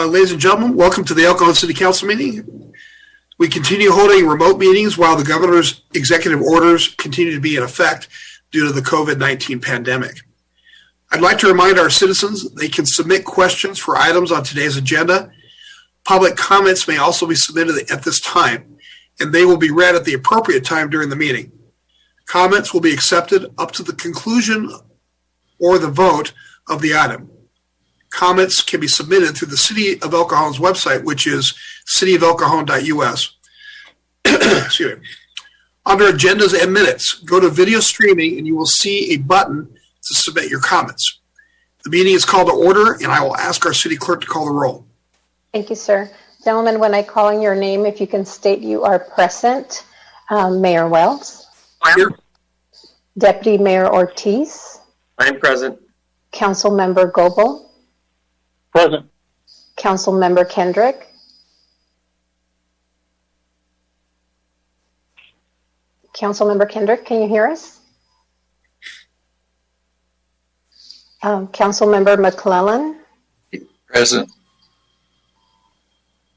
Ladies and gentlemen, welcome to the El Cajon City Council meeting. We continue holding remote meetings while the governor's executive orders continue to be in effect due to the COVID-19 pandemic. I'd like to remind our citizens they can submit questions for items on today's agenda. Public comments may also be submitted at this time, and they will be read at the appropriate time during the meeting. Comments will be accepted up to the conclusion or the vote of the item. Comments can be submitted through the City of El Cajon's website, which is cityofelcajon.us. Excuse me. Under agendas and minutes, go to video streaming and you will see a button to submit your comments. The meeting is called to order, and I will ask our city clerk to call the roll. Thank you, sir. Gentlemen, when I call on your name, if you can state you are present. Mayor Wells. Here. Deputy Mayor Ortiz. I am present. Council Member Goebel. Present. Council Member Kendrick. Council Member Kendrick, can you hear us? Council Member McClellan. Present.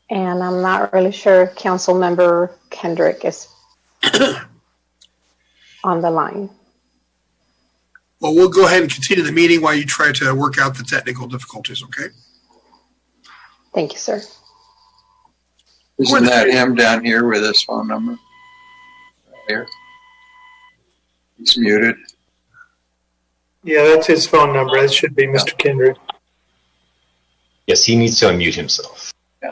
And I'm not really sure if Council Member Kendrick is on the line. Well, we'll go ahead and continue the meeting while you try to work out the technical difficulties, okay? Thank you, sir. Isn't that him down here with his phone number? Right here. He's muted. Yeah, that's his phone number. That should be Mr. Kendrick. Yes, he needs to unmute himself. Yeah.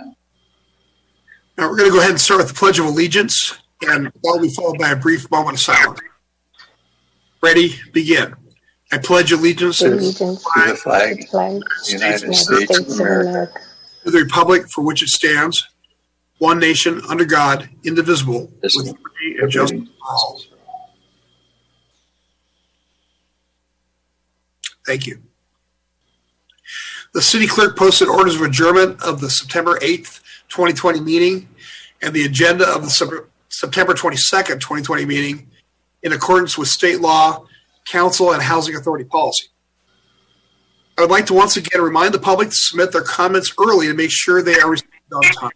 Now we're going to go ahead and start with the Pledge of Allegiance, and that will be followed by a brief moment of silence. Ready? Begin. I pledge allegiance to the flag of the United States of America, to the republic for which it stands, one nation, under God, indivisible, with liberty and justice for all. Thank you. The city clerk posted orders of adjournment of the September 8th, 2020 meeting and the agenda of the September 22nd, 2020 meeting in accordance with state law, council, and housing authority policy. I would like to once again remind the public to submit their comments early to make sure they are received on time.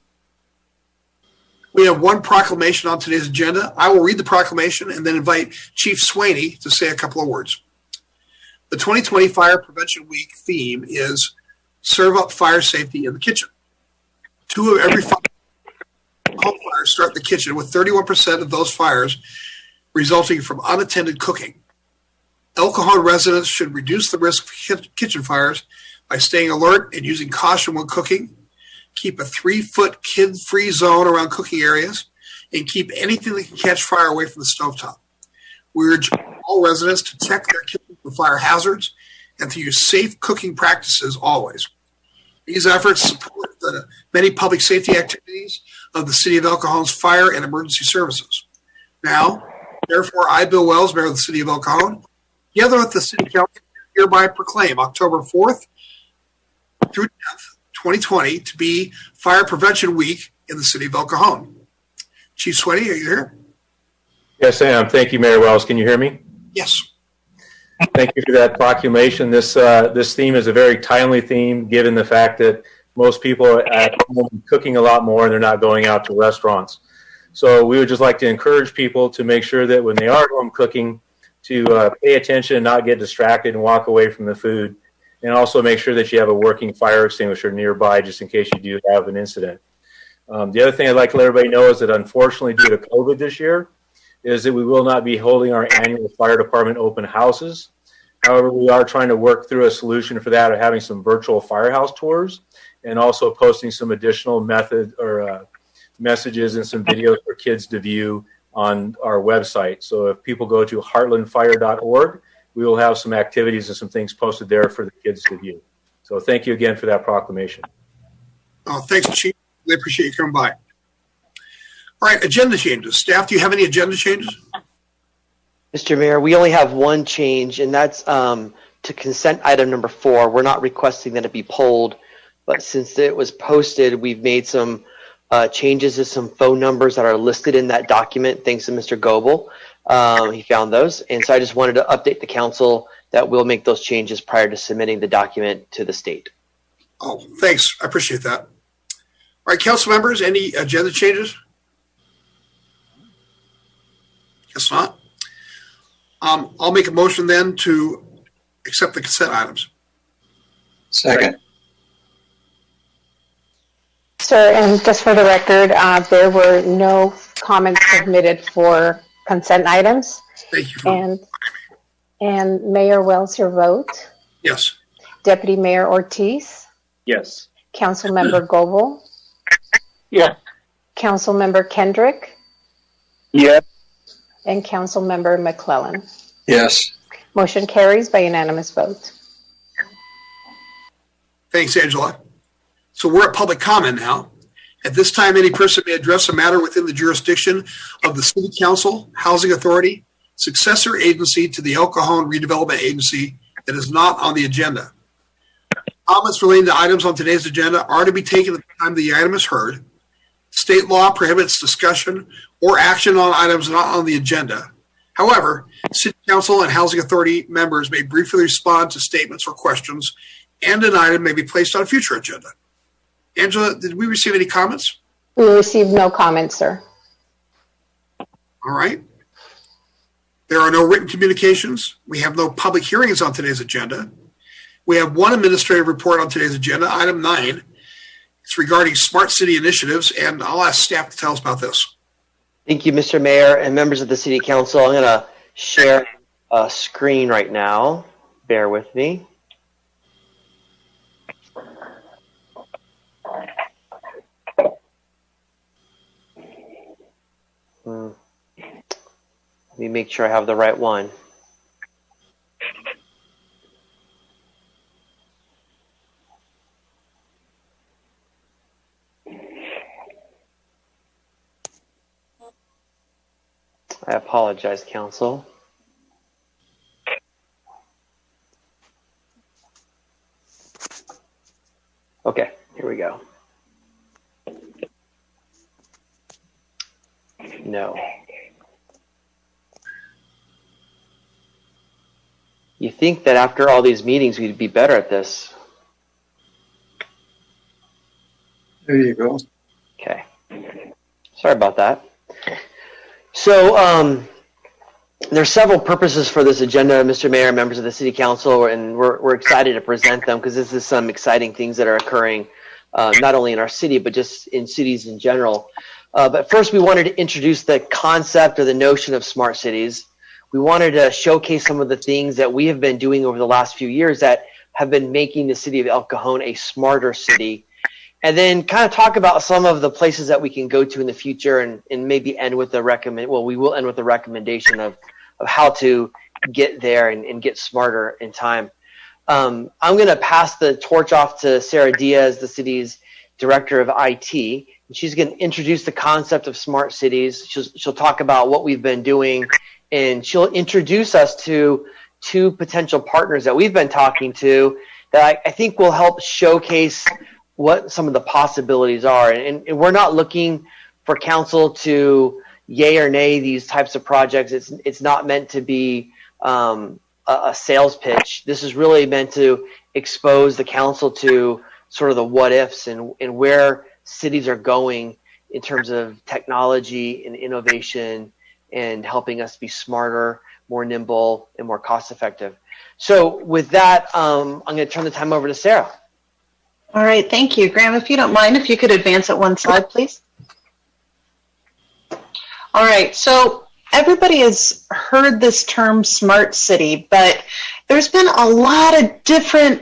We have one proclamation on today's agenda. I will read the proclamation and then invite Chief Swaney to say a couple of words. The 2020 Fire Prevention Week theme is Serve Up Fire Safety in the Kitchen. 2 of every 5 home fires start in the kitchen, with 31% of those fires resulting from unattended cooking. El Cajon residents should reduce the risk of kitchen fires by staying alert and using caution when cooking, keep a 3-foot kid-free zone around cooking areas, and keep anything that can catch fire away from the stovetop. We urge all residents to check their kitchen for fire hazards and to use safe cooking practices always. These efforts support the many public safety activities of the City of El Cajon's fire and emergency services. Now, therefore, I, Bill Wells, Mayor of the City of El Cajon, together with the City Council, hereby proclaim October 4th through 10th, 2020 to be Fire Prevention Week in the City of El Cajon. Chief Sweaty, are you here? Yes, I am. Thank you, Mayor Wells. Can you hear me? Yes. Thank you for that proclamation. This theme is a very timely theme, given the fact that most people are at home cooking a lot more and they're not going out to restaurants. So we would just like to encourage people to make sure that when they are home cooking, to pay attention and not get distracted and walk away from the food, and also make sure that you have a working fire extinguisher nearby just in case you do have an incident. The other thing I'd like to let everybody know is that unfortunately due to COVID this year is that we will not be holding our annual fire department open houses. However, we are trying to work through a solution for that of having some virtual firehouse tours and also posting some additional messages and some videos for kids to view on our website. So if people go to heartlandfire.org, we will have some activities and some things posted there for the kids to view. So thank you again for that proclamation. Thanks, Chief. We appreciate you coming by. All right, agenda changes. Staff, do you have any agenda changes? Mr. Mayor, we only have one change, and that's to consent item number 4. We're not requesting that it be pulled, but since it was posted, we've made some changes to some phone numbers that are listed in that document, thanks to Mr. Goebel. He found those, and so I just wanted to update the council that we'll make those changes prior to submitting the document to the state. Oh, thanks. I appreciate that. All right, council members, any agenda changes? Guess not. I'll make a motion then to accept the consent items. Second. Sir, and just for the record, there were no comments submitted for consent items. Thank you. For And Mayor Wells, your vote. yes. Deputy Mayor Ortiz. Yes. Councilmember Goebel. Yes. Councilmember Kendrick. Yes. And Councilmember McClellan. Yes. Motion carries by unanimous vote. Thanks, Angela. So we're at public comment now. At this time, any person may address a matter within the jurisdiction of the City Council, Housing Authority, successor agency to the El Cajon Redevelopment Agency that is not on the agenda. Comments relating to items on today's agenda are to be taken at the time the item is heard. State law prohibits discussion or action on items not on the agenda. However, City Council and Housing Authority members may briefly respond to statements or questions, and an item may be placed on a future agenda. Angela, did we receive any comments? We received no comments, sir. All right. There are no written communications. We have no public hearings on today's agenda. We have one administrative report on today's agenda, item 9. It's regarding smart city initiatives, and I'll ask staff to tell us about this. Thank you, Mr. Mayor and members of the City Council. I'm going to share a screen right now. Bear with me. Let me make sure I have the right one. I apologize, Council. Okay, here we go. No. You think that after all these meetings we'd be better at this. There you go. Okay. Sorry about that. So there's several purposes for this agenda, Mr. Mayor, members of the City Council, and we're excited to present them because this is some exciting things that are occurring not only in our city, but just in cities in general. But first, we wanted to introduce the concept or the notion of smart cities. We wanted to showcase some of the things that we have been doing over the last few years that have been making the city of El Cajon a smarter city. And then kind of talk about some of the places that we can go to in the future and maybe end with we will end with the recommendation of how to get there and get smarter in time. I'm going to pass the torch off to Sarah Diaz, the city's director of IT. And she's going to introduce the concept of smart cities. She'll talk about what we've been doing, and she'll introduce us to 2 potential partners that we've been talking to that I think will help showcase what some of the possibilities are. And we're not looking for council to yay or nay these types of projects. It's not meant to be a sales pitch. This is really meant to expose the council to sort of the what ifs and where cities are going in terms of technology and innovation and helping us be smarter, more nimble, and more cost effective. So with that, I'm going to turn the time over to Sarah. All right, thank you. Graham, if you don't mind, if you could advance it one slide, please. All right, so everybody has heard this term smart city, but there's been a lot of different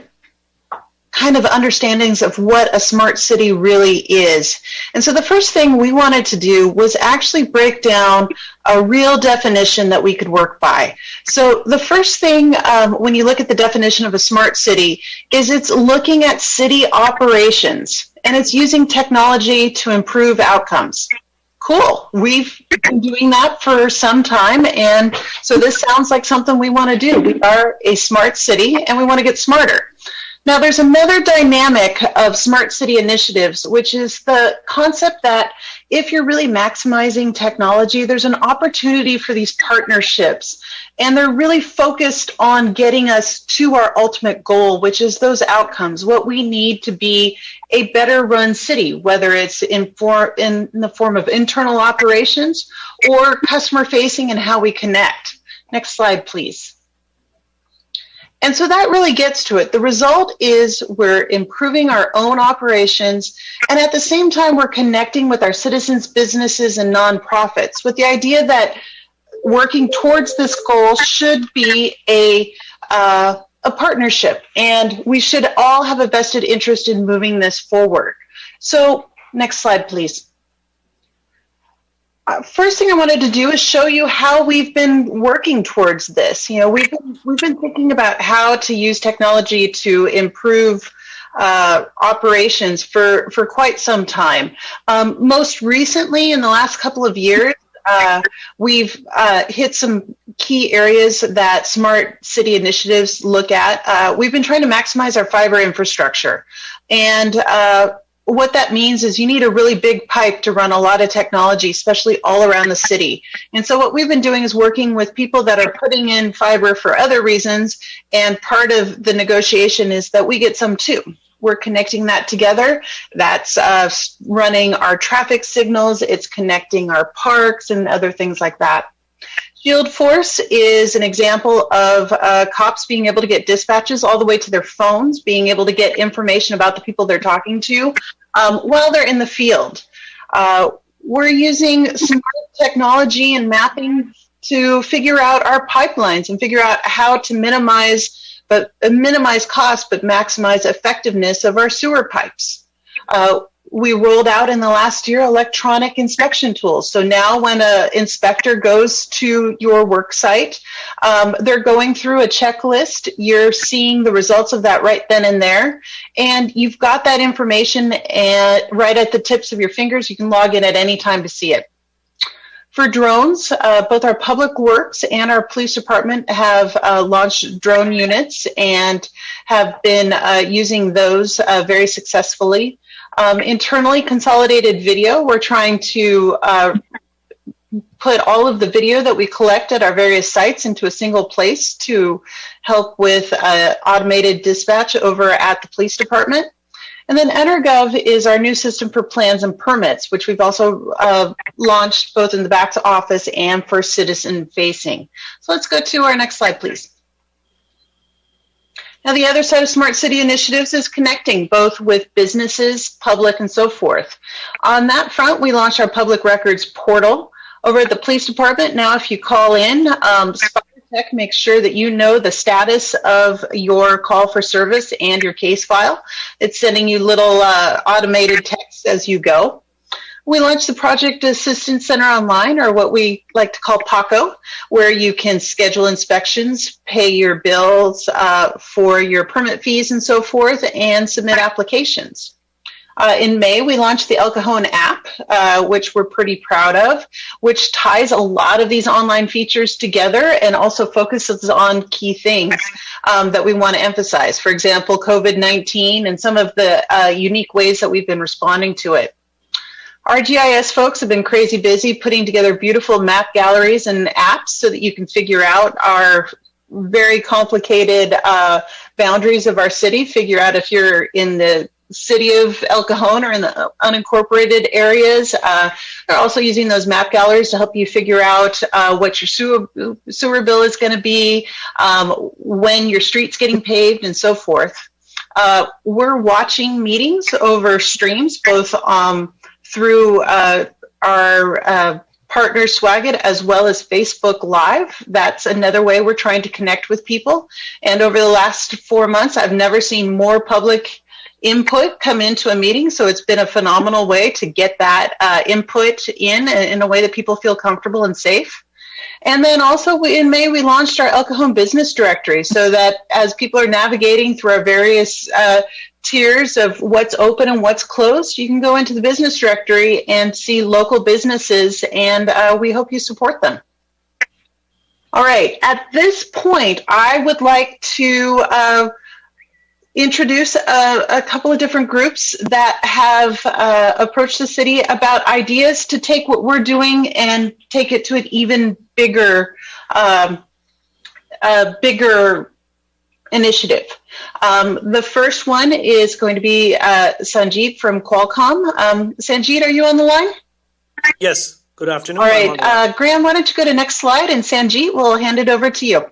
kind of understandings of what a smart city really is. And so the first thing we wanted to do was actually break down a real definition that we could work by. So the first thing when you look at the definition of a smart city is it's looking at city operations and it's using technology to improve outcomes. Cool. We've been doing that for some time, and so this sounds like something we want to do. We are a smart city and we want to get smarter. Now, there's another dynamic of smart city initiatives, which is the concept that if you're really maximizing technology, there's an opportunity for these partnerships. And they're really focused on getting us to our ultimate goal, which is those outcomes, what we need to be a better run city, whether it's in the form of internal operations or customer facing and how we connect. Next slide, please. And so that really gets to it. The result is we're improving our own operations, and at the same time, we're connecting with our citizens, businesses, and nonprofits with the idea that working towards this goal should be a partnership, and we should all have a vested interest in moving this forward. So next slide, please. First thing I wanted to do is show you how we've been working towards this. You know, we've been thinking about how to use technology to improve operations for quite some time. Most recently, in the last couple of years, we've hit some key areas that smart city initiatives look at. We've been trying to maximize our fiber infrastructure, and what that means is you need a really big pipe to run a lot of technology, especially all around the city. And so what we've been doing is working with people that are putting in fiber for other reasons, and part of the negotiation is that we get some too. We're connecting that together. That's running our traffic signals. It's connecting our parks and other things like that. Shield Force is an example of cops being able to get dispatches all the way to their phones, being able to get information about the people they're talking to while they're in the field. We're using smart technology and mapping to figure out our pipelines and figure out how to minimize costs but maximize effectiveness of our sewer pipes. We rolled out in the last year electronic inspection tools. So now when an inspector goes to your work site, they're going through a checklist. You're seeing the results of that right then and there. And you've got that information right at the tips of your fingers. You can log in at any time to see it. For drones, both our public works and our police department have launched drone units and have been using those very successfully. Internally, consolidated video, we're trying to put all of the video that we collect at our various sites into a single place to help with automated dispatch over at the police department. And then EnterGov is our new system for plans and permits, which we've also launched both in the back office and for citizen facing. So let's go to our next slide, please. Now, the other side of Smart City Initiatives is connecting both with businesses, public, and so forth. On that front, we launched our public records portal over at the police department. Now, if you call in, Tech makes sure that you know the status of your call for service and your case file. It's sending you little automated texts as you go. We launched the Project Assistance Center Online, or what we like to call PACO, where you can schedule inspections, pay your bills for your permit fees and so forth, and submit applications. In May, we launched the El Cajon app, which we're pretty proud of, which ties a lot of these online features together and also focuses on key things that we want to emphasize. For example, COVID-19 and some of the unique ways that we've been responding to it. Our GIS folks have been crazy busy putting together beautiful map galleries and apps so that you can figure out our very complicated boundaries of our city, figure out if you're in the city of El Cajon or in the unincorporated areas. They're also using those map galleries to help you figure out what your sewer bill is going to be, when your street's getting paved, and so forth. We're watching meetings over streams, both through our partner Swagit as well as Facebook Live. That's another way we're trying to connect with people. And over the last 4 months, I've never seen more public input come into a meeting. So it's been a phenomenal way to get that input in a way that people feel comfortable and safe. And then also in May, we launched our El Cajon Business Directory so that as people are navigating through our various tiers of what's open and what's closed, you can go into the business directory and see local businesses, and we hope you support them. All right, at this point, I would like to introduce a couple of different groups that have approached the city about ideas to take what we're doing and take it to an even bigger, bigger initiative. The first one is going to be Sanjeet from Qualcomm. Sanjeet, are you on the line? Yes. Good afternoon. All right. Graham, why don't you go to next slide, and Sanjeet, we'll hand it over to you.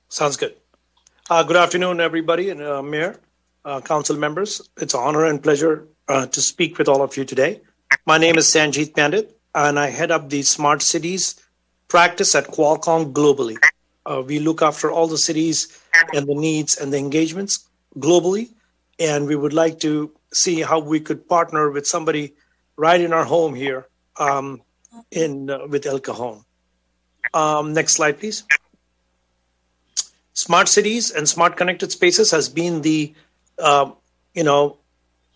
Sounds good. Good afternoon, everybody, and Mayor, council members. It's an honor and pleasure to speak with all of you today. My name is Sanjeet Pandit, and I head up the Smart Cities practice at Qualcomm globally. We look after all the cities and the needs and the engagements globally, and we would like to see how we could partner with somebody right in our home here with El Cajon. Next slide, please. Smart cities and smart connected spaces has been the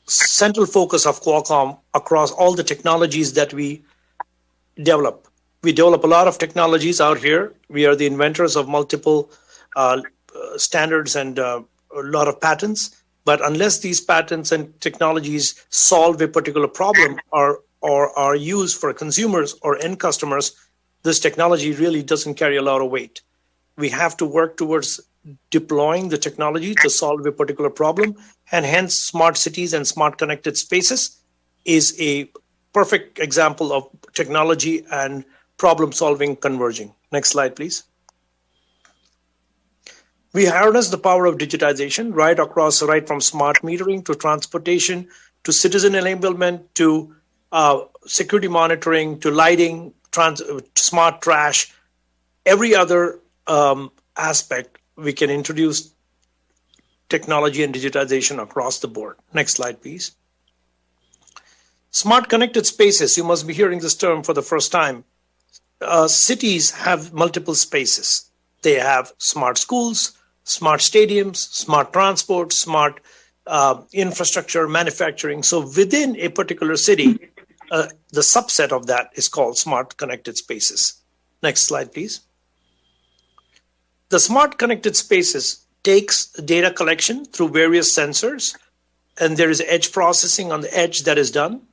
central focus of Qualcomm across all the technologies that we develop. We develop a lot of technologies out here. We are the inventors of multiple standards and a lot of patents. But unless these patents and technologies solve a particular problem or are used for consumers or end customers, this technology really doesn't carry a lot of weight. We have to work towards deploying the technology to solve a particular problem, and hence smart cities and smart connected spaces is a perfect example of technology and problem solving converging. Next slide, please. We harness the power of digitization right from smart metering to transportation to citizen enablement to security monitoring to lighting, smart trash, every other aspect. We can introduce technology and digitization across the board. Next slide, please. Smart connected spaces, you must be hearing this term for the first time. Cities have multiple spaces. They have smart schools, smart stadiums, smart transport, smart infrastructure, manufacturing. So within a particular city, the subset of that is called smart connected spaces. Next slide, please. The smart connected spaces takes data collection through various sensors, and there is edge processing on the edge that is done.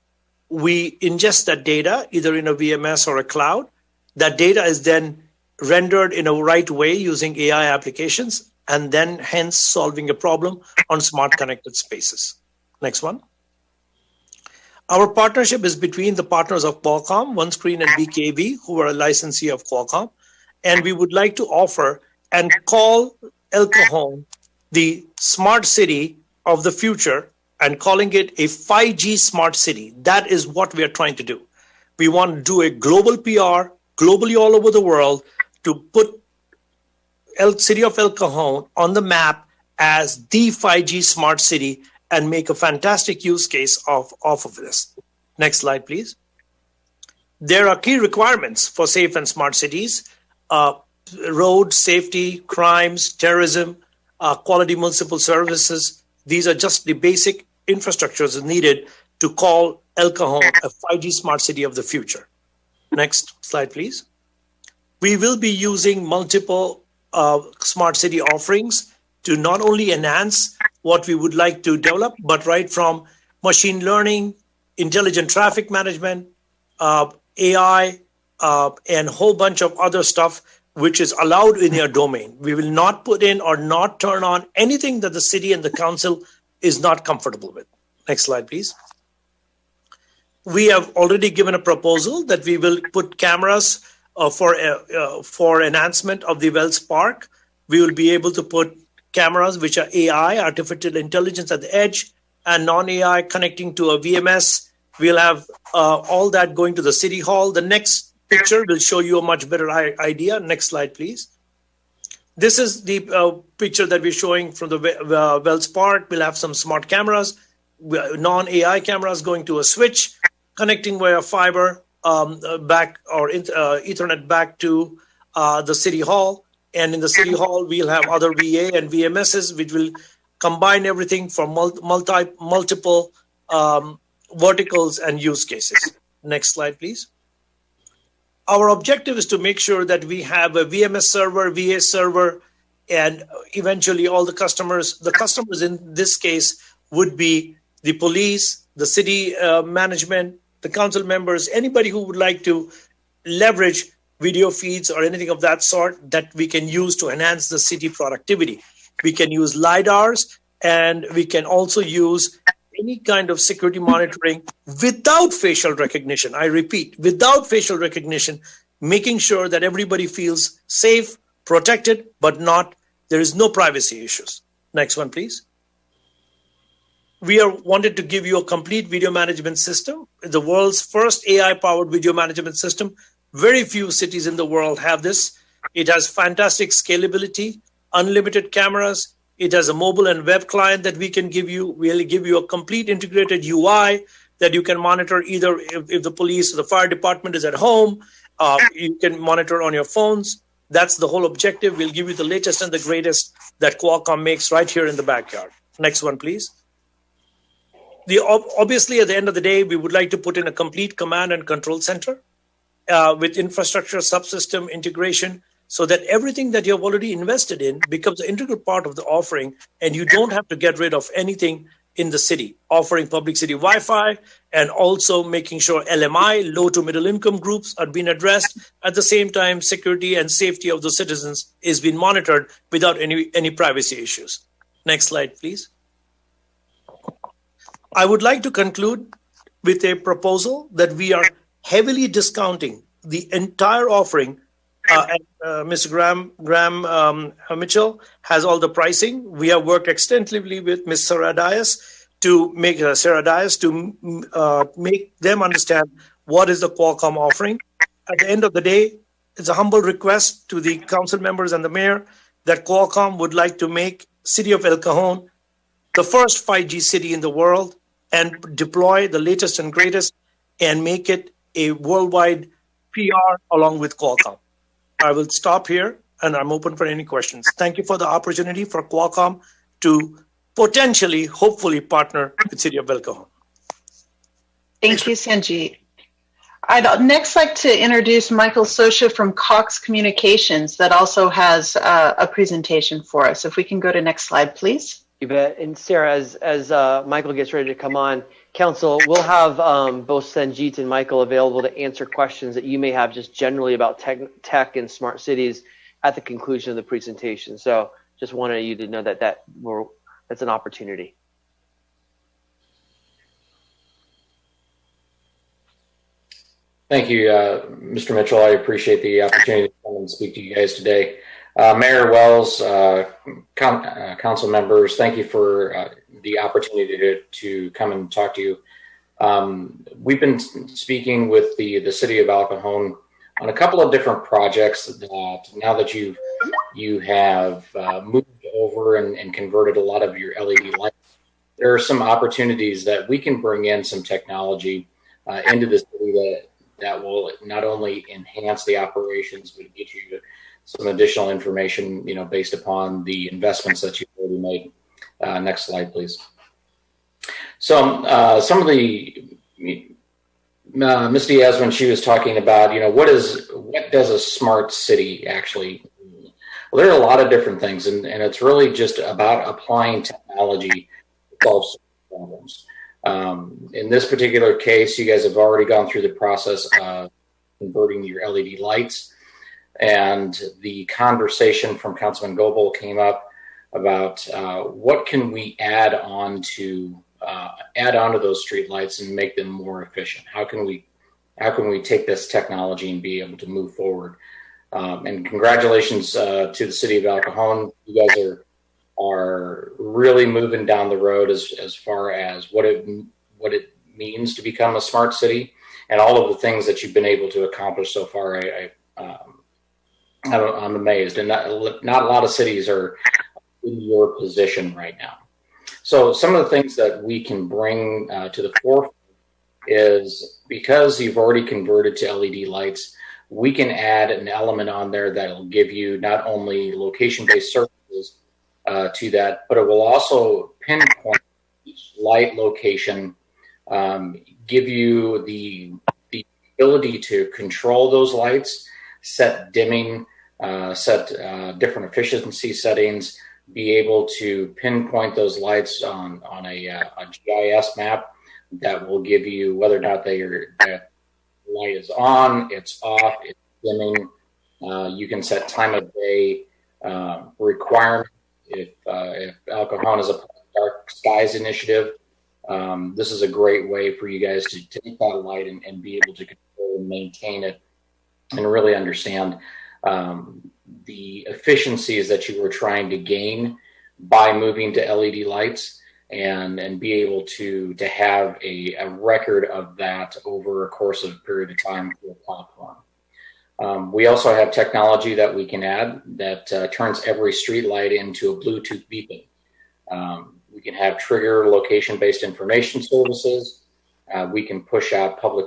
We ingest that data either in a VMS or a cloud. That data is then rendered in a right way using AI applications, and then hence solving a problem on smart connected spaces. Next one. Our partnership is between the partners of Qualcomm, OneScreen and BKV, who are a licensee of Qualcomm, and we would like to offer and call El Cajon the smart city of the future and calling it a 5G smart city. That is what we are trying to do. We want to do a global PR, globally all over the world, to put city of El Cajon on the map as the 5G smart city and make a fantastic use case off of this. Next slide, please. There are key requirements for safe and smart cities. Road safety, crimes, terrorism, quality municipal services. These are just the basic infrastructures needed to call El Cajon a 5G smart city of the future. Next slide, please. We will be using multiple smart city offerings to not only enhance what we would like to develop, but right from machine learning, intelligent traffic management, AI, and a whole bunch of other stuff which is allowed in your domain. We will not put in or not turn on anything that the city and the council is not comfortable with. Next slide, please. We have already given a proposal that we will put cameras for enhancement of the Wells Park. We will be able to put cameras which are AI, artificial intelligence at the edge, and non-AI connecting to a VMS. We'll have all that going to the city hall. The next picture will show you a much better idea. Next slide, please. This is the picture that we're showing from the Wells Park. We'll have some smart cameras, non-AI cameras going to a switch, connecting via fiber back or Ethernet back to the city hall. And in the city hall, we'll have other VA and VMSs, which will combine everything for multiple verticals and use cases. Next slide, please. Our objective is to make sure that we have a VMS server, VA server, and eventually all the customers in this case would be the police, the city management, the council members, anybody who would like to leverage video feeds or anything of that sort that we can use to enhance the city productivity. We can use LiDARs, and we can also use any kind of security monitoring without facial recognition. I repeat, without facial recognition, making sure that everybody feels safe, protected, but there is no privacy issues. Next one, please. We wanted to give you a complete video management system, the world's first AI-powered video management system. Very few cities in the world have this. It has fantastic scalability, unlimited cameras. It has a mobile and web client that we can give you. We'll give you a complete integrated UI that you can monitor either if the police or the fire department is at home. You can monitor on your phones. That's the whole objective. We'll give you the latest and the greatest that Qualcomm makes right here in the backyard. Next one, please. Obviously, at the end of the day, we would like to put in a complete command and control center with infrastructure subsystem integration, so that everything that you have already invested in becomes an integral part of the offering, and you don't have to get rid of anything in the city, offering public city Wi-Fi, and also making sure LMI, low to middle income groups, are being addressed. At the same time, security and safety of the citizens is being monitored without any privacy issues. Next slide, please. I would like to conclude with a proposal that we are heavily discounting the entire offering. Mr. Graham Mitchell has all the pricing. We have worked extensively with Ms. Sarah Dias to make them understand what is the Qualcomm offering. At the end of the day, it's a humble request to the council members and the mayor that Qualcomm would like to make City of El Cajon the first 5G city in the world and deploy the latest and greatest and make it a worldwide PR along with Qualcomm. I will stop here, and I'm open for any questions. Thank you for the opportunity for Qualcomm to potentially, hopefully, partner with City of El Cajon. Thank you, Sanjeet. I'd next like to introduce Michael Sosha from Cox Communications that also has a presentation for us. If we can go to next slide, please. You bet. And Sarah, as Michael gets ready to come on, Council, we'll have both Sanjeet and Michael available to answer questions that you may have just generally about tech and smart cities at the conclusion of the presentation. So just wanted you to know that's an opportunity. Thank you, Mr. Mitchell. I appreciate the opportunity to come and speak to you guys today. Mayor Wells, council members, thank you for the opportunity to come and talk to you. We've been speaking with the city of El Cajon on a couple of different projects that now that you have moved over and converted a lot of your LED lights, there are some opportunities that we can bring in some technology into the city that will not only enhance the operations, but get you some additional information, based upon the investments that you've already made. Next slide, please. So some of the Ms. Diaz, when she was talking about, what does a smart city actually mean? Well, there are a lot of different things, and it's really just about applying technology to solve problems. In this particular case, you guys have already gone through the process of converting your LED lights, and the conversation from Councilman Goebel came up about what can we add on to those street lights and make them more efficient. How can we take this technology and be able to move forward? And congratulations to the city of El Cajon. You guys are really moving down the road as far as what it means to become a smart city, and all of the things that you've been able to accomplish so far. I'm amazed, and not a lot of cities are in your position right now. So some of the things that we can bring to the forefront is, because you've already converted to LED lights, we can add an element on there that will give you not only location-based services to that, but it will also pinpoint each light location, give you the ability to control those lights, set dimming set different efficiency settings, be able to pinpoint those lights on a GIS map that will give you whether or not that light is on, it's off, it's dimming. You can set time of day requirement. If Al Cajon is a dark skies initiative, this is a great way for you guys to take that light and be able to control and maintain it and really understand the efficiencies that you were trying to gain by moving to LED lights and be able to have a record of that over a course of a period of time through a platform. We also have technology that we can add that turns every street light into a Bluetooth beacon. We can have trigger location-based information services. We can push out public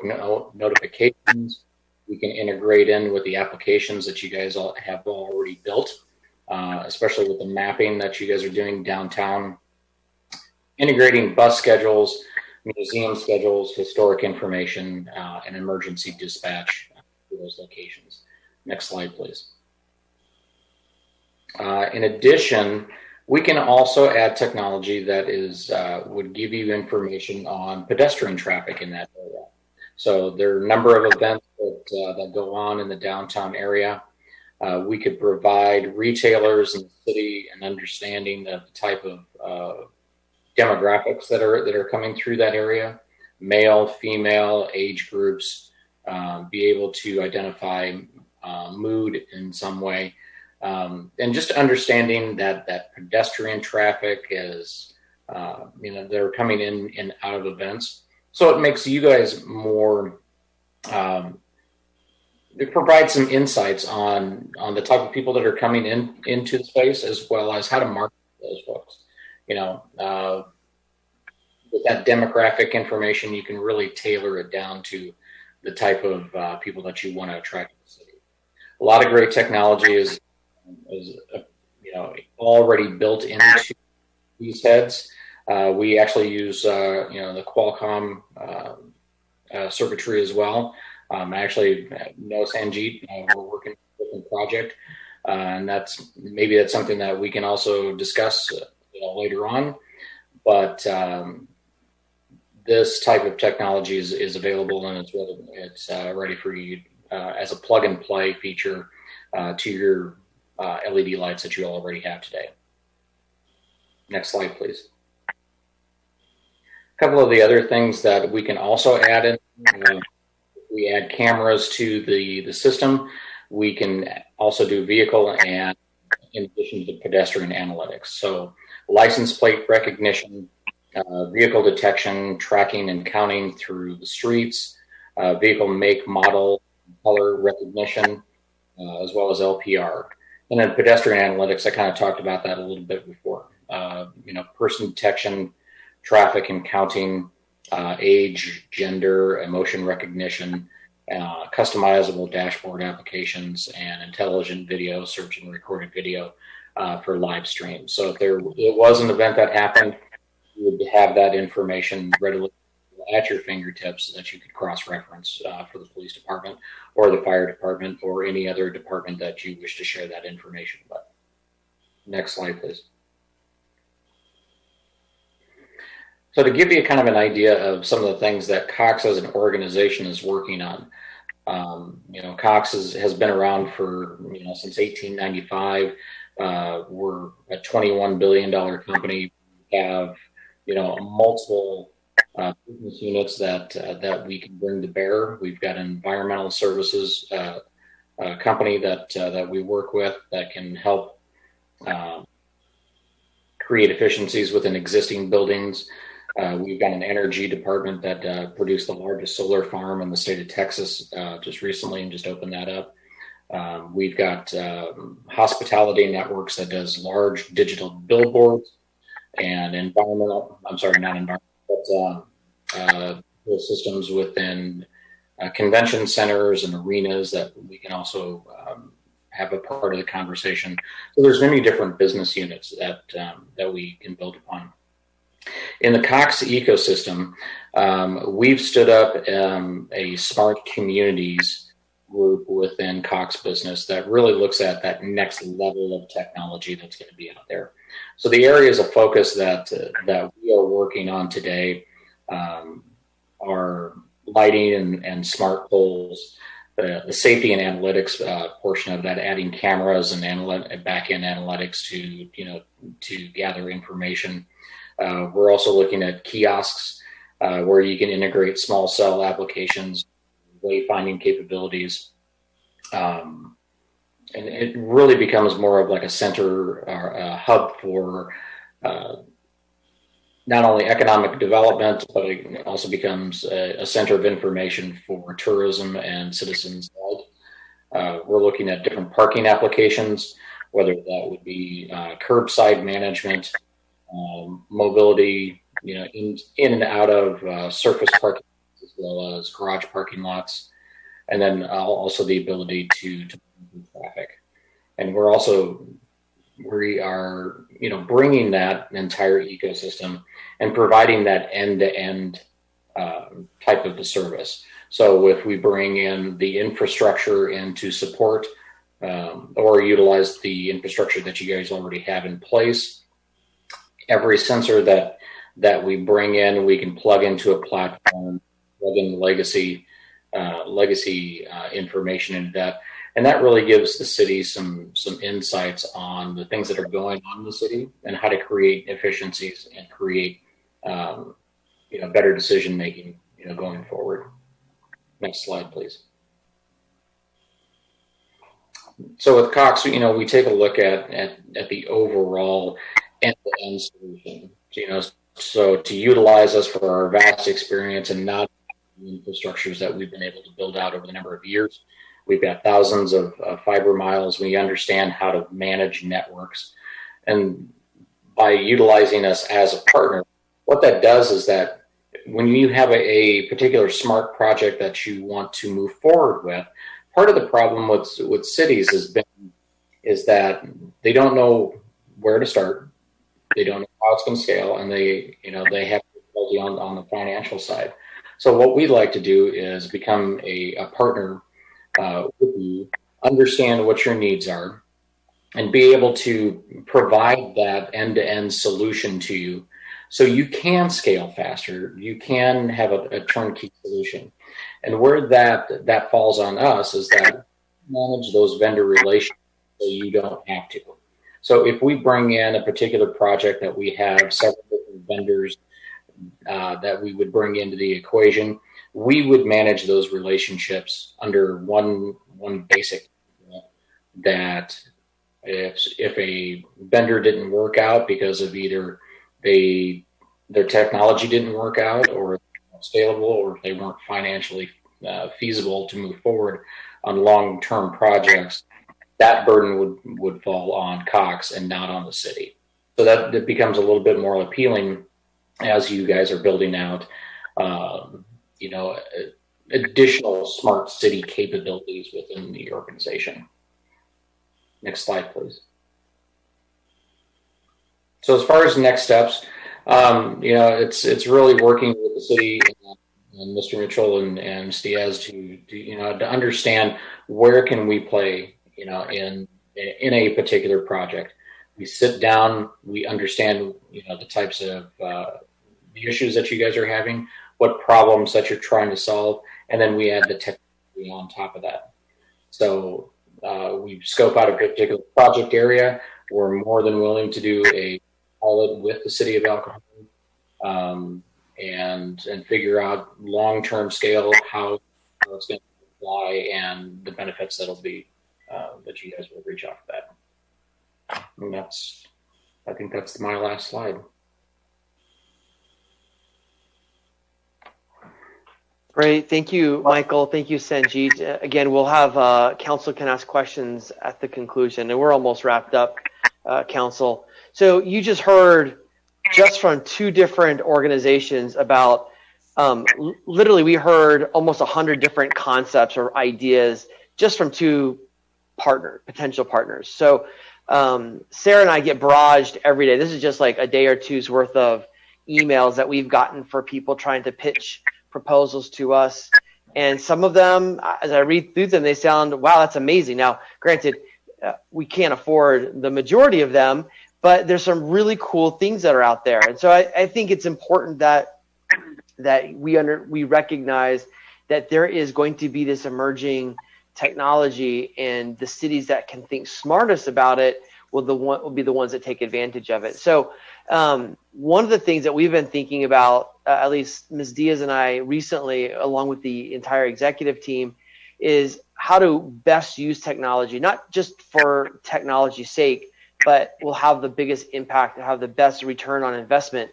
notifications. We can integrate in with the applications that you guys have already built, especially with the mapping that you guys are doing downtown. Integrating bus schedules, museum schedules, historic information, and emergency dispatch to those locations. Next slide, please. In addition, we can also add technology that would give you information on pedestrian traffic in that area. So there are a number of events that go on in the downtown area. We could provide retailers in the city an understanding of the type of demographics that are coming through that area, male, female, age groups, be able to identify mood in some way, and just understanding that pedestrian traffic is, they're coming in and out of events. So it makes you guys more, it provides some insights on the type of people that are coming into the space, as well as how to market those folks. With that demographic information, you can really tailor it down to the type of people that you want to attract to the city. A lot of great technology is already built into these heads. We actually use the Qualcomm circuitry as well. I actually know Sanjeet. We're working on a project, and that's something that we can also discuss later on. But this type of technology is available, and it's ready for you as a plug and play feature to your LED lights that you already have today. Next slide, please. A couple of the other things that we can also add in, we add cameras to the system. We can also do vehicle and in addition to pedestrian analytics. So license plate recognition, vehicle detection, tracking and counting through the streets, vehicle make, model, color recognition, as well as LPR. And then pedestrian analytics, I kind of talked about that a little bit before. Person detection, traffic and counting, age, gender, emotion recognition, customizable dashboard applications, and intelligent video, search and recorded video for live stream. So if it was an event that happened, you would have that information readily at your fingertips that you could cross-reference for the police department or the fire department or any other department that you wish to share that information with. Next slide, please. So to give you kind of an idea of some of the things that Cox as an organization is working on, Cox has been around for, since 1895. We're a $21 billion company. We have, multiple business units that we can bring to bear. We've got an environmental services company that we work with that can help create efficiencies within existing buildings. We've got an energy department that produced the largest solar farm in the state of Texas just recently and just opened that up. We've got hospitality networks that does large digital billboards and systems within convention centers and arenas that we can also have a part of the conversation. So there's many different business units that we can build upon. In the Cox ecosystem, we've stood up a smart communities group within Cox Business that really looks at that next level of technology that's going to be out there. So the areas of focus that we are working on today are lighting and smart poles, the safety and analytics portion of that, adding cameras and back-end analytics to gather information. We're also looking at kiosks where you can integrate small cell applications, wayfinding capabilities. And it really becomes more of like a center or a hub for not only economic development, but it also becomes a center of information for tourism and citizens alike. We're looking at different parking applications, whether that would be curbside management, mobility, in and out of surface parking, as well as garage parking lots, and then also the ability to traffic. And we are bringing that entire ecosystem and providing that end-to-end type of the service. So if we bring in the infrastructure in to support or utilize the infrastructure that you guys already have in place, every sensor that we bring in, we can plug into a platform, plug in legacy information into that. And that really gives the city some insights on the things that are going on in the city and how to create efficiencies and create better decision making going forward. Next slide, please. So with Cox, we take a look at the overall end-to-end solution. So to utilize us for our vast experience and not the infrastructures that we've been able to build out over the number of years. We've got thousands of fiber miles. We understand how to manage networks. And by utilizing us as a partner, what that does is that when you have a particular smart project that you want to move forward with, part of the problem with cities is that they don't know where to start. They don't know how it's going to scale, and they have difficulty on the financial side. So what we'd like to do is become a partner with you, understand what your needs are, and be able to provide that end-to-end solution to you so you can scale faster. You can have a turnkey solution. And where that falls on us is that manage those vendor relations so you don't have to. So if we bring in a particular project that we have several different vendors that we would bring into the equation, we would manage those relationships under one basic that if a vendor didn't work out because of either their technology didn't work out or scalable, or if they weren't financially feasible to move forward on long-term projects, that burden would fall on Cox and not on the city. So that becomes a little bit more appealing as you guys are building out, additional smart city capabilities within the organization. Next slide, please. So as far as next steps, it's really working with the city and Mr. Mitchell and Stiaz to understand where can we play, in a particular project. We sit down, we understand, the types of the issues that you guys are having, what problems that you're trying to solve, and then we add the technology on top of that. So we scope out a particular project area. We're more than willing to do a pilot with the city of El Cajon and figure out long-term scale how it's going to apply and the benefits that'll be that you guys will reach off of that. And I think that's my last slide. Great. Thank you, Michael. Thank you, Sanjeet. Again, we'll have council can ask questions at the conclusion, and we're almost wrapped up, council. So you just heard just from two different organizations about literally we heard almost 100 different concepts or ideas just from two potential partners. So Sarah and I get barraged every day. This is just like a day or two's worth of emails that we've gotten for people trying to pitch proposals to us. And some of them, as I read through them, they sound, wow, that's amazing. Now, granted, we can't afford the majority of them, but there's some really cool things that are out there. And so I think it's important that we recognize that there is going to be this emerging technology, and the cities that can think smartest about it will be the ones that take advantage of it. So one of the things that we've been thinking about, at least Ms. Diaz and I recently, along with the entire executive team, is how to best use technology, not just for technology's sake, but will have the biggest impact and have the best return on investment.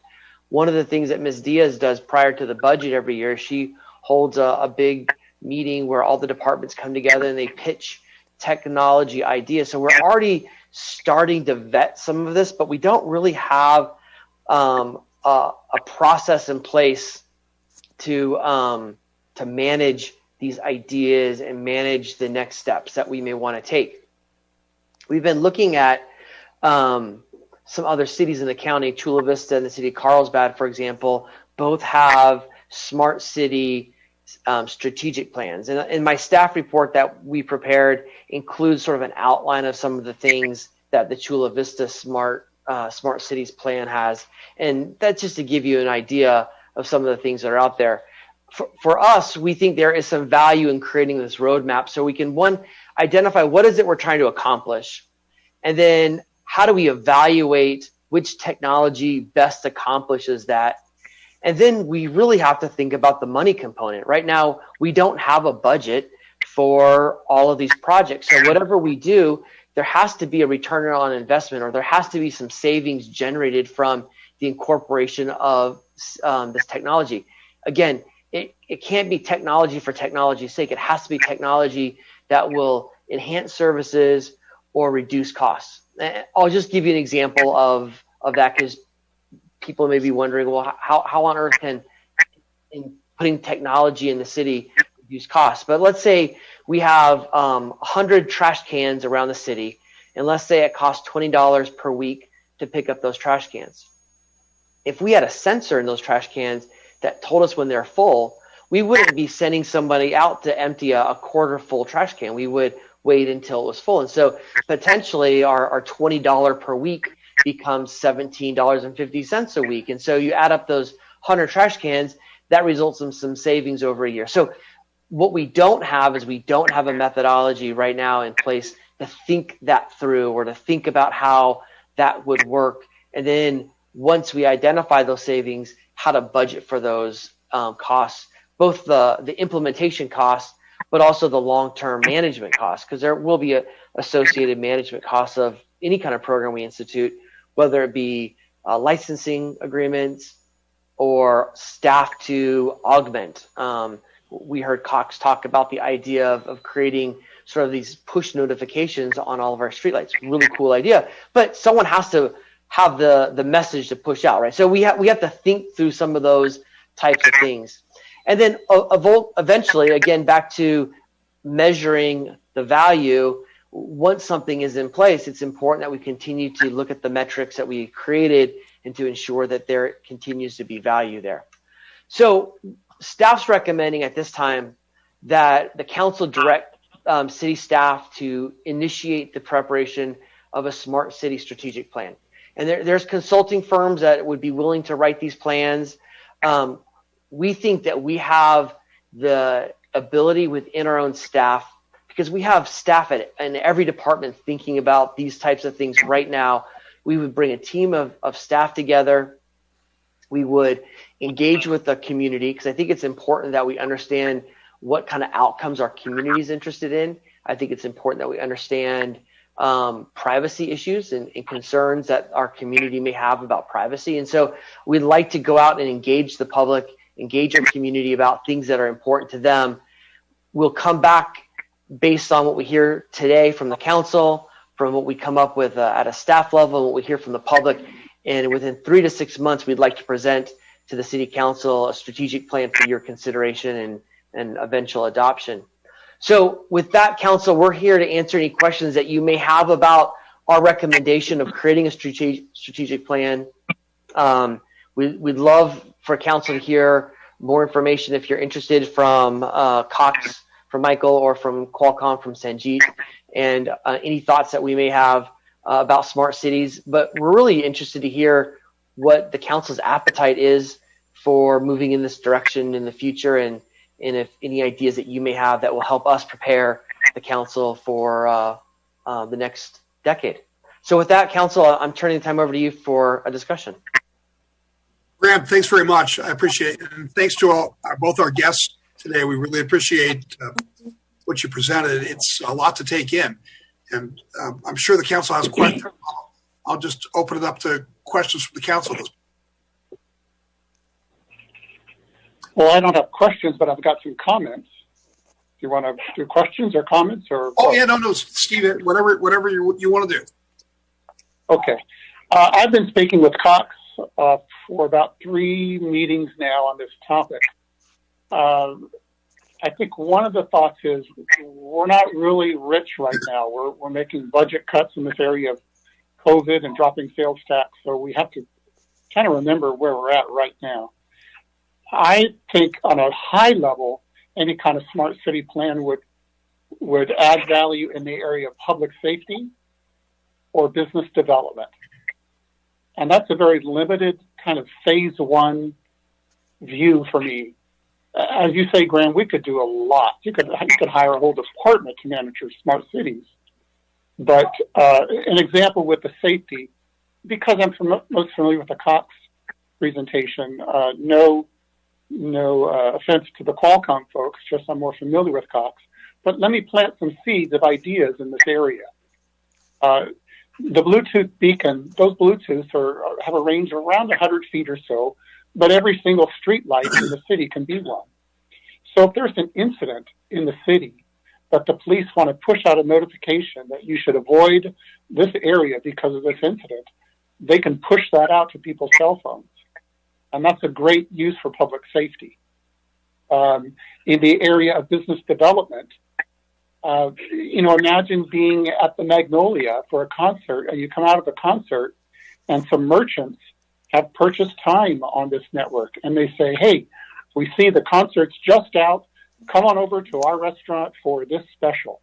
One of the things that Ms. Diaz does prior to the budget every year, she holds a big meeting where all the departments come together and they pitch technology ideas. So we're already starting to vet some of this, but we don't really have a process in place to manage these ideas and manage the next steps that we may want to take. We've been looking at some other cities in the county. Chula Vista and the city of Carlsbad, for example, both have smart city strategic plans. And in my staff report that we prepared includes sort of an outline of some of the things that the Chula Vista smart cities plan has. And that's just to give you an idea of some of the things that are out there. For us, we think there is some value in creating this roadmap so we can, one, identify what is it we're trying to accomplish, and then how do we evaluate which technology best accomplishes that. And then we really have to think about the money component. Right now, we don't have a budget for all of these projects. So whatever we do, there has to be a return on investment, or there has to be some savings generated from the incorporation of this technology. Again, it can't be technology for technology's sake. It has to be technology that will enhance services or reduce costs. I'll just give you an example of that, because people may be wondering, well, how on earth can putting technology in the city reduce costs? But let's say we have 100 trash cans around the city, and let's say it costs $20 per week to pick up those trash cans. If we had a sensor in those trash cans that told us when they're full, we wouldn't be sending somebody out to empty a quarter full trash can. We would wait until it was full. And so potentially our $20 per week becomes $17.50 a week. And so you add up those 100 trash cans, that results in some savings over a year. So what we don't have is we don't have a methodology right now in place to think that through, or to think about how that would work. And then once we identify those savings, how to budget for those costs, both the implementation costs, but also the long-term management costs, because there will be associated management costs of any kind of program we institute, whether it be licensing agreements or staff to augment. We heard Cox talk about the idea of creating sort of these push notifications on all of our streetlights. Really cool idea, but someone has to have the message to push out, right? So we have to think through some of those types of things. And then eventually, again, back to measuring the value. Once something is in place, it's important that we continue to look at the metrics that we created and to ensure that there continues to be value there. So staff's recommending at this time that the council direct city staff to initiate the preparation of a smart city strategic plan. And there's consulting firms that would be willing to write these plans. We think that we have the ability within our own staff, because we have staff in every department thinking about these types of things right now. We would bring a team of staff together. We would engage with the community, because I think it's important that we understand what kind of outcomes our community is interested in. I think it's important that we understand privacy issues and concerns that our community may have about privacy. And so we'd like to go out and engage the public, engage our community about things that are important to them. We'll come back based on what we hear today from the council, from what we come up with at a staff level, what we hear from the public. And within 3 to 6 months, we'd like to present to the city council a strategic plan for your consideration and eventual adoption. So with that, council, we're here to answer any questions that you may have about our recommendation of creating a strategic plan. We'd love for council to hear more information if you're interested from Cox, from Michael, or from Qualcomm, from Sanjeet, and any thoughts that we may have about smart cities. But we're really interested to hear what the council's appetite is for moving in this direction in the future, and if any ideas that you may have that will help us prepare the council for the next decade. So with that, council, I'm turning the time over to you for a discussion. Graham, thanks very much. I appreciate it. And thanks to both our guests today. We really appreciate what you presented. It's a lot to take in. And I'm sure the council has questions. I'll just open it up to questions from the council. Well, I don't have questions, but I've got some comments. Do you want to do questions or comments or? Oh, yeah, no, Steve, whatever you want to do. Okay. I've been speaking with Cox for about 3 meetings now on this topic. I think one of the thoughts is we're not really rich right now. We're making budget cuts in this area of COVID and dropping sales tax, so we have to kind of remember where we're at right now. I think on a high level, any kind of smart city plan would add value in the area of public safety or business development. And that's a very limited kind of phase 1 view for me. As you say, Graham, we could do a lot. You could hire a whole department to manage your smart cities. But an example with the safety, because I'm most familiar with the Cox presentation, no offense to the Qualcomm folks, just I'm more familiar with Cox. But let me plant some seeds of ideas in this area. The Bluetooth beacon, those Bluetooths have a range of around 100 feet or so, but every single street light in the city can be one. So if there's an incident in the city that the police want to push out a notification that you should avoid this area because of this incident, they can push that out to people's cell phones. And that's a great use for public safety. In the area of business development, imagine being at the Magnolia for a concert, and you come out of a concert, and some merchants have purchased time on this network, and they say, hey, we see the concert's just out, come on over to our restaurant for this special.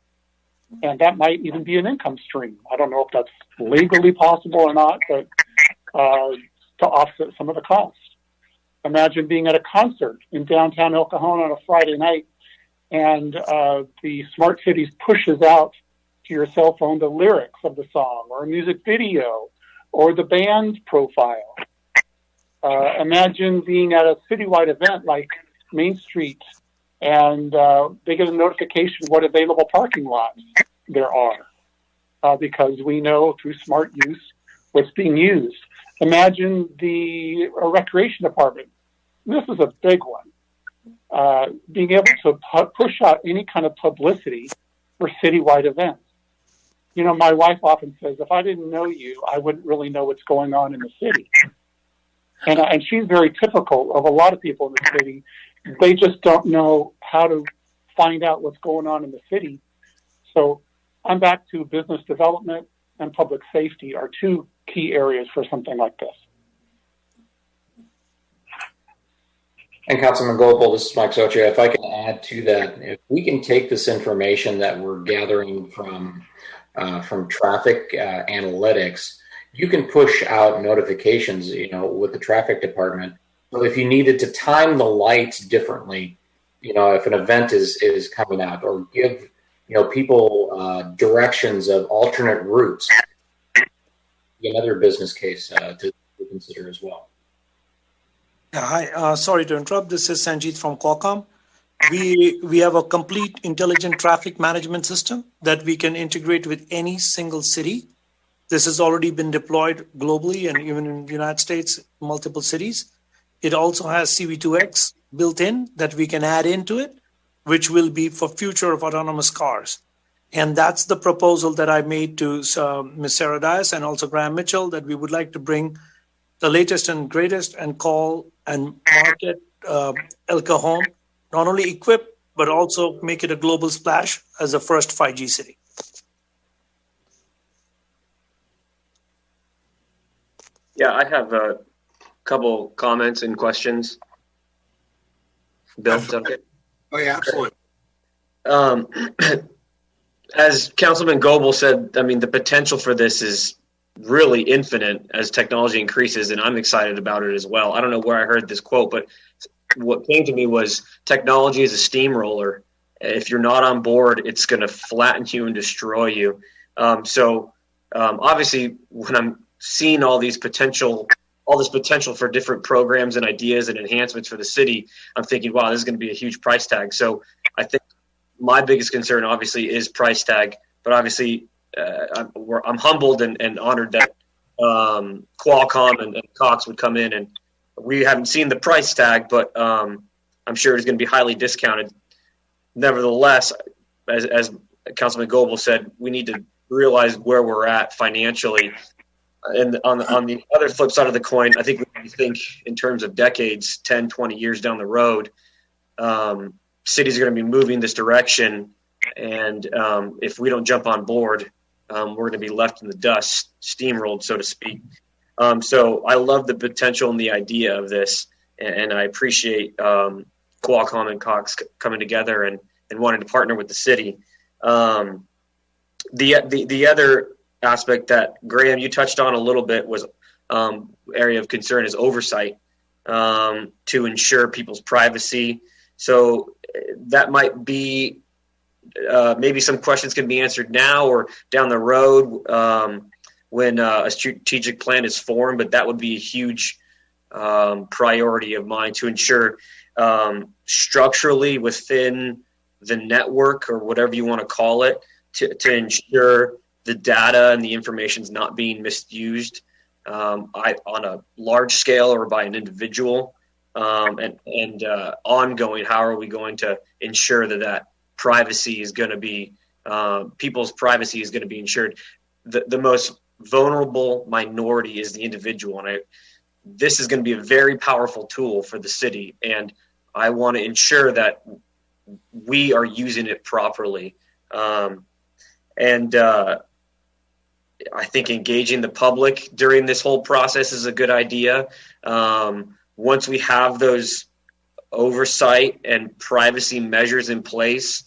And that might even be an income stream. I don't know if that's legally possible or not, but to offset some of the costs. Imagine being at a concert in downtown El Cajon on a Friday night, and the Smart Cities pushes out to your cell phone the lyrics of the song or a music video or the band profile. Imagine being at a citywide event like Main Street, and they get a notification what available parking lots there are, because we know through smart use what's being used. Imagine the recreation department. This is a big one. Being able to push out any kind of publicity for citywide events. You know, my wife often says, if I didn't know you, I wouldn't really know what's going on in the city. And she's very typical of a lot of people in the city. They just don't know how to find out what's going on in the city. So I'm back to business development and public safety are 2 key areas for something like this. And Councilman Gopal, this is Mike Socha. If I can add to that, if we can take this information that we're gathering from traffic analytics, you can push out notifications, with the traffic department. So if you needed to time the lights differently, if an event is coming out, or give, people directions of alternate routes, another business case to consider as well. Hi, sorry to interrupt. This is Sanjeet from Qualcomm. We have a complete intelligent traffic management system that we can integrate with any single city. This has already been deployed globally and even in the United States, multiple cities. It also has CV2X built in that we can add into it, which will be for future of autonomous cars. And that's the proposal that I made to Ms. Sarah Dias and also Graham Mitchell, that we would like to bring the latest and greatest and call and market El Cajon, not only equip, but also make it a global splash as the first 5G city. Yeah, I have a couple comments and questions. Bill, is that okay? Oh, yeah, absolutely. As Councilman Goebel said, I mean, the potential for this is really infinite as technology increases, and I'm excited about it as well. I don't know where I heard this quote, but what came to me was technology is a steamroller. If you're not on board, it's going to flatten you and destroy you. Obviously, when I'm seeing all this potential for different programs and ideas and enhancements for the city, I'm thinking, wow, this is going to be a huge price tag. So I think my biggest concern, obviously, is price tag. But obviously, I'm humbled and honored that Qualcomm and Cox would come in, and we haven't seen the price tag, but I'm sure it's going to be highly discounted. Nevertheless, as Councilman Goebel said, we need to realize where we're at financially. And on the other flip side of the coin, I think we think in terms of decades, 10, 20 years down the road, cities are going to be moving this direction. And if we don't jump on board, we're going to be left in the dust, steamrolled, so to speak. So I love the potential and the idea of this. And I appreciate Qualcomm and Cox coming together and wanting to partner with the city. The other aspect that, Graham, you touched on a little bit was area of concern is oversight to ensure people's privacy. So that might be maybe some questions can be answered now or down the road when a strategic plan is formed, but that would be a huge priority of mine to ensure structurally within the network or whatever you want to call it to ensure the data and the information is not being misused on a large scale or by an individual and ongoing. How are we going to ensure that privacy is going to be people's privacy is going to be ensured? The most vulnerable minority is the individual, and this is going to be a very powerful tool for the city, and I want to ensure that we are using it properly. I think engaging the public during this whole process is a good idea. Once we have those oversight and privacy measures in place,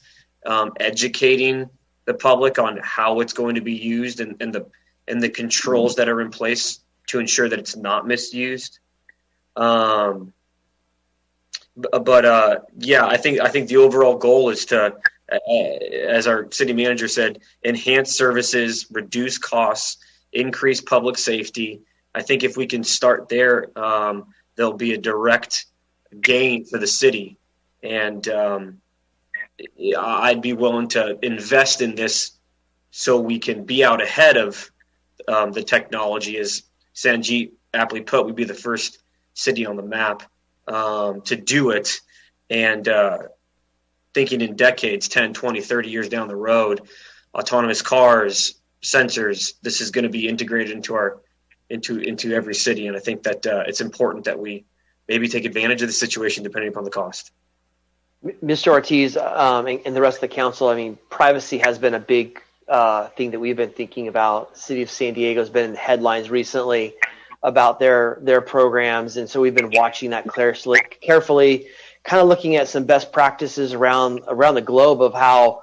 educating the public on how it's going to be used and the controls that are in place to ensure that it's not misused. I think the overall goal is to, as our city manager said, enhance services, reduce costs, increase public safety. I think if we can start there, there'll be a direct gain for the city. And I'd be willing to invest in this so we can be out ahead of the technology. As Sanjeet aptly put, we'd be the first city on the map to do it. And thinking in decades, 10, 20, 30 years down the road, autonomous cars, sensors, this is going to be integrated into every city. And I think that it's important that we maybe take advantage of the situation depending upon the cost. Mr. Ortiz and the rest of the council, I mean, privacy has been a big thing that we've been thinking about. The city of San Diego has been in headlines recently about their programs. And so we've been watching that carefully, kind of looking at some best practices around the globe of how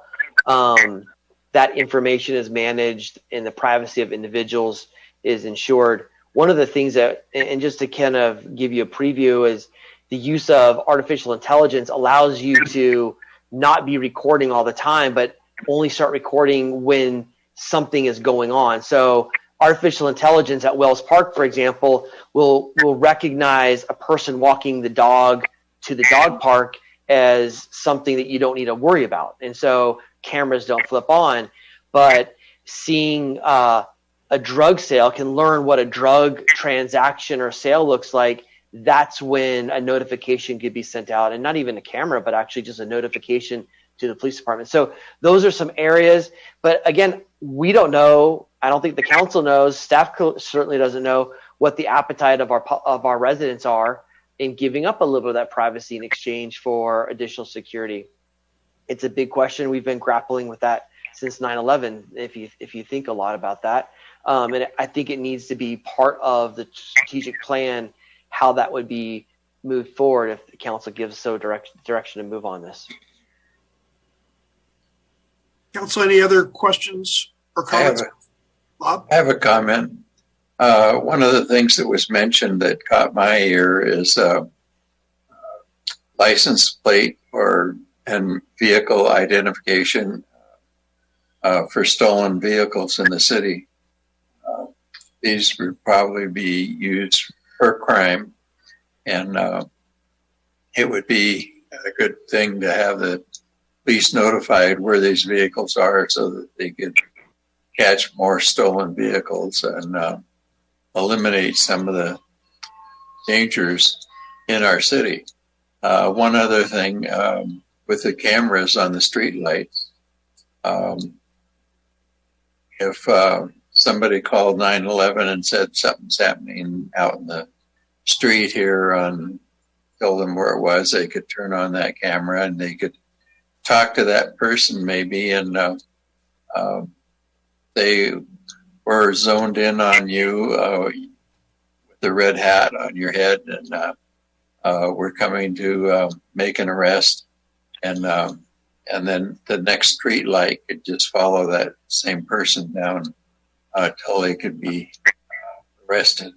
that information is managed and the privacy of individuals is ensured. One of the things that, and just to kind of give you a preview, is the use of artificial intelligence allows you to not be recording all the time, but only start recording when something is going on. So artificial intelligence at Wells Park, for example, will recognize a person walking the dog to the dog park as something that you don't need to worry about. And so cameras don't flip on, but seeing a drug sale can learn what a drug transaction or sale looks like. That's when a notification could be sent out, and not even a camera, but actually just a notification to the police department. So those are some areas, but again, we don't know. I don't think the council knows. Staff certainly doesn't know what the appetite of our residents are in giving up a little bit of that privacy in exchange for additional security. It's a big question. We've been grappling with that since 9/11. If you think a lot about that, and I think it needs to be part of the strategic plan, how that would be moved forward if the council gives so direction to move on this. Council, any other questions or comments? Bob? I have a comment. One of the things that was mentioned that caught my ear is license plate and vehicle identification for stolen vehicles in the city. These would probably be used for crime, and it would be a good thing to have the police notified where these vehicles are so that they could catch more stolen vehicles and eliminate some of the dangers in our city. One other thing, with the cameras on the street lights, if somebody called 911 and said something's happening out in the street here told them where it was, they could turn on that camera and they could talk to that person maybe, and they were zoned in on you with the red hat on your head, and we're coming to make an arrest, and then the next street light could just follow that same person down till they could be arrested.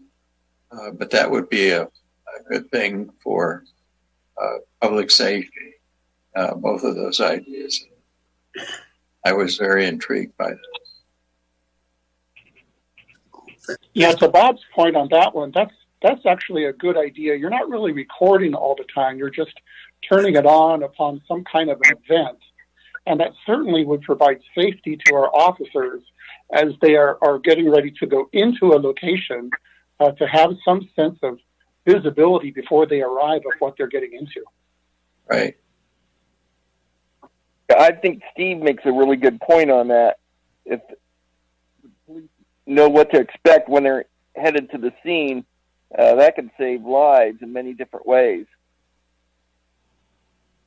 But that would be a good thing for public safety, both of those ideas. I was very intrigued by that. Yeah, to Bob's point on that one, that's actually a good idea. You're not really recording all the time. You're just turning it on upon some kind of an event. And that certainly would provide safety to our officers as they are getting ready to go into a location to have some sense of visibility before they arrive of what they're getting into. Right. I think Steve makes a really good point on that. If police know what to expect when they're headed to the scene, that could save lives in many different ways.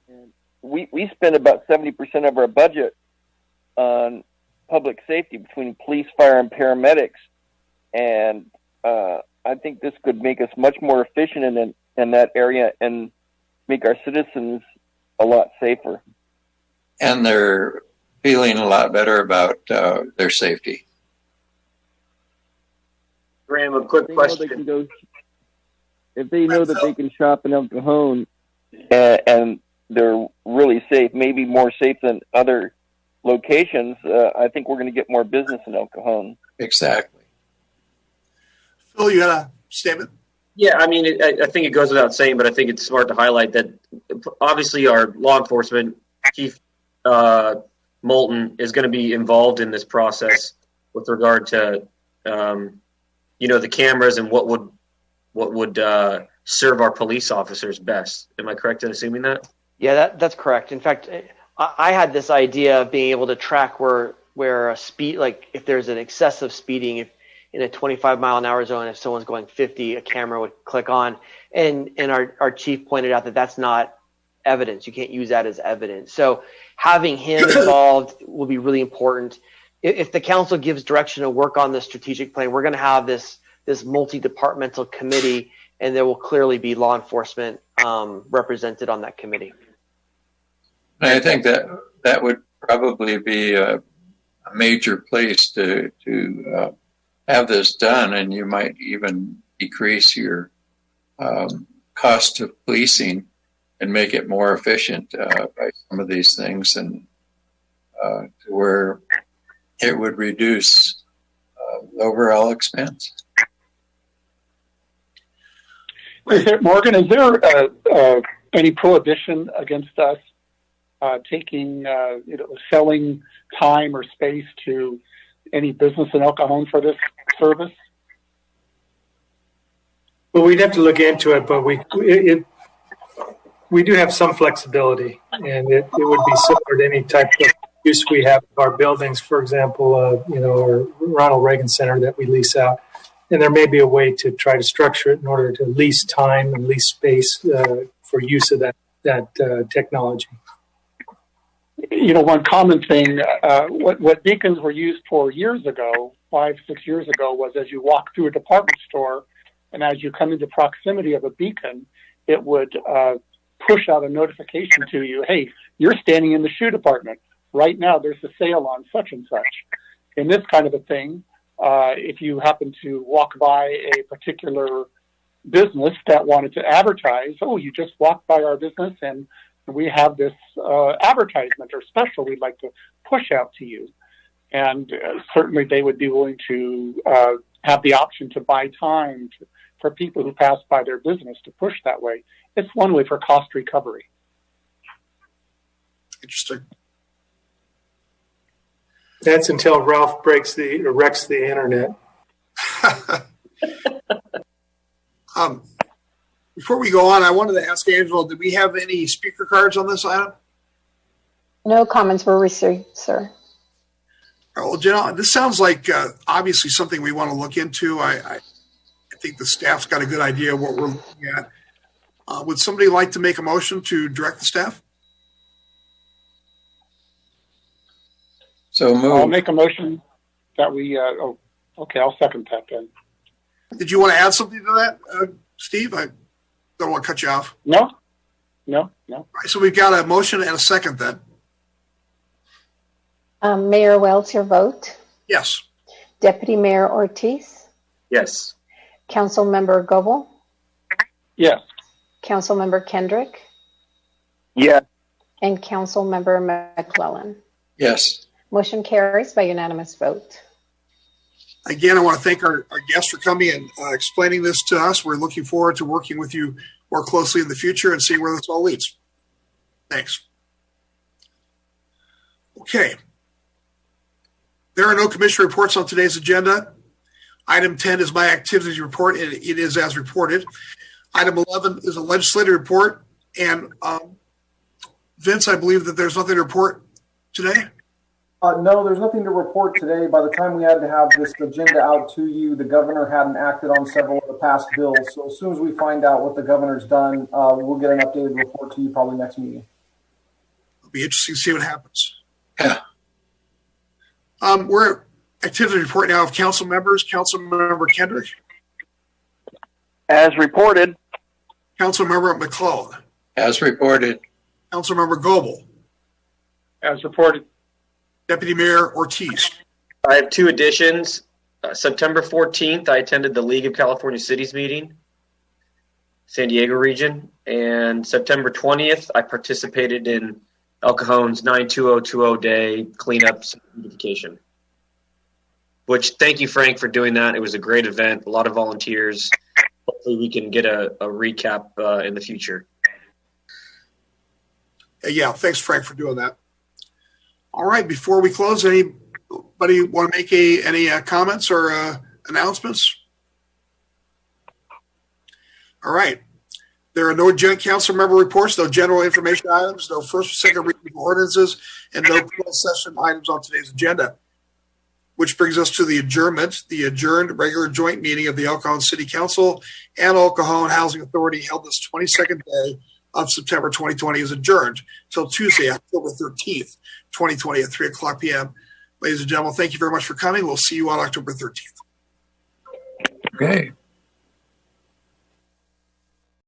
And we spend about 70% of our budget on public safety between police, fire, and paramedics. And I think this could make us much more efficient in that area and make our citizens a lot safer. And they're feeling a lot better about their safety. Graham, a quick question. If they know that they can shop in El Cajon and they're really safe, maybe more safe than other locations, I think we're going to get more business in El Cajon. Exactly. Phil, you had a statement? Yeah, I mean, I think it goes without saying, but I think it's smart to highlight that obviously our law enforcement chief, Moulton, is going to be involved in this process with regard to, the cameras and what would serve our police officers best. Am I correct in assuming that? Yeah, that's correct. In fact, I had this idea of being able to track where a speed, like if there's an excessive speeding, if in a 25-mile-an-hour zone, if someone's going 50, a camera would click on. And our chief pointed out that that's not evidence. You can't use that as evidence. So having him involved will be really important. If the council gives direction to work on the strategic plan, we're going to have this multi-departmental committee, and there will clearly be law enforcement represented on that committee. I think that would probably be a major place to have this done, and you might even decrease your cost of policing and make it more efficient by some of these things, and to where it would reduce the overall expense. Morgan, is there any prohibition against us taking, selling time or space to any business in El Cajon for this service? Well, we'd have to look into it, but we do have some flexibility, and it would be similar to any type of use we have of our buildings. For example, our Ronald Reagan Center that we lease out. And there may be a way to try to structure it in order to lease time and lease space for use of that technology. One common thing, what beacons were used for years ago, 5-6 years ago, was as you walk through a department store and as you come into proximity of a beacon, it would push out a notification to you, hey, you're standing in the shoe department. Right now, there's a sale on such and such. In this kind of a thing, if you happen to walk by a particular business that wanted to advertise, oh, you just walked by our business and we have this advertisement or special we'd like to push out to you. And certainly they would be willing to have the option to buy time for people who pass by their business to push that way. It's one way for cost recovery. Interesting. That's until Ralph wrecks the internet. Before we go on, I wanted to ask Angela, did we have any speaker cards on this item? No comments were received, sir. Well, Jenna, this sounds like obviously something we want to look into. I think the staff's got a good idea of what we're looking at. Would somebody like to make a motion to direct the staff? So move. I'll make a motion that we, okay, I'll second that then. Did you want to add something to that, Steve? I don't want to cut you off. No. All right, so we've got a motion and a second then. Mayor Wells, your vote. Yes. Deputy Mayor Ortiz. Yes. Councilmember Goebel. Yes. Councilmember Kendrick. Yes. And Councilmember McClellan. Yes. Motion carries by unanimous vote. Again, I want to thank our guests for coming and explaining this to us. We're looking forward to working with you more closely in the future and seeing where this all leads. Thanks. Okay. There are no commission reports on today's agenda. Item 10 is my activities report, and it is as reported. Item 11 is a legislative report. And Vince, I believe that there's nothing to report today. No, there's nothing to report today. By the time we had to have this agenda out to you, the governor hadn't acted on several of the past bills. So as soon as we find out what the governor's done, we'll get an updated report to you probably next meeting. It'll be interesting to see what happens. Yeah. We're at activity report now of council members. Councilmember Kendrick. As reported. Councilmember McClellan. As reported. Councilmember Goebel. As reported. Deputy Mayor Ortiz. I have two additions. September 14th, I attended the League of California Cities meeting, San Diego region. And September 20th, I participated in El Cajon's 92020 day cleanup beautification. Which, thank you, Frank, for doing that. It was a great event, a lot of volunteers. Hopefully we can get a recap in the future. Yeah, thanks, Frank, for doing that. All right, before we close, anybody want to make any comments or announcements? All right. There are no council member reports, no general information items, no first or second reading of ordinances, and no closed session items on today's agenda. Which brings us to the adjournment. The adjourned regular joint meeting of the El Cajon City Council and El Cajon Housing Authority held this 22nd day of September 2020 is adjourned till Tuesday, October 13th, 2020 at 3 o'clock p.m. Ladies and gentlemen, thank you very much for coming. We'll see you on October 13th. Okay.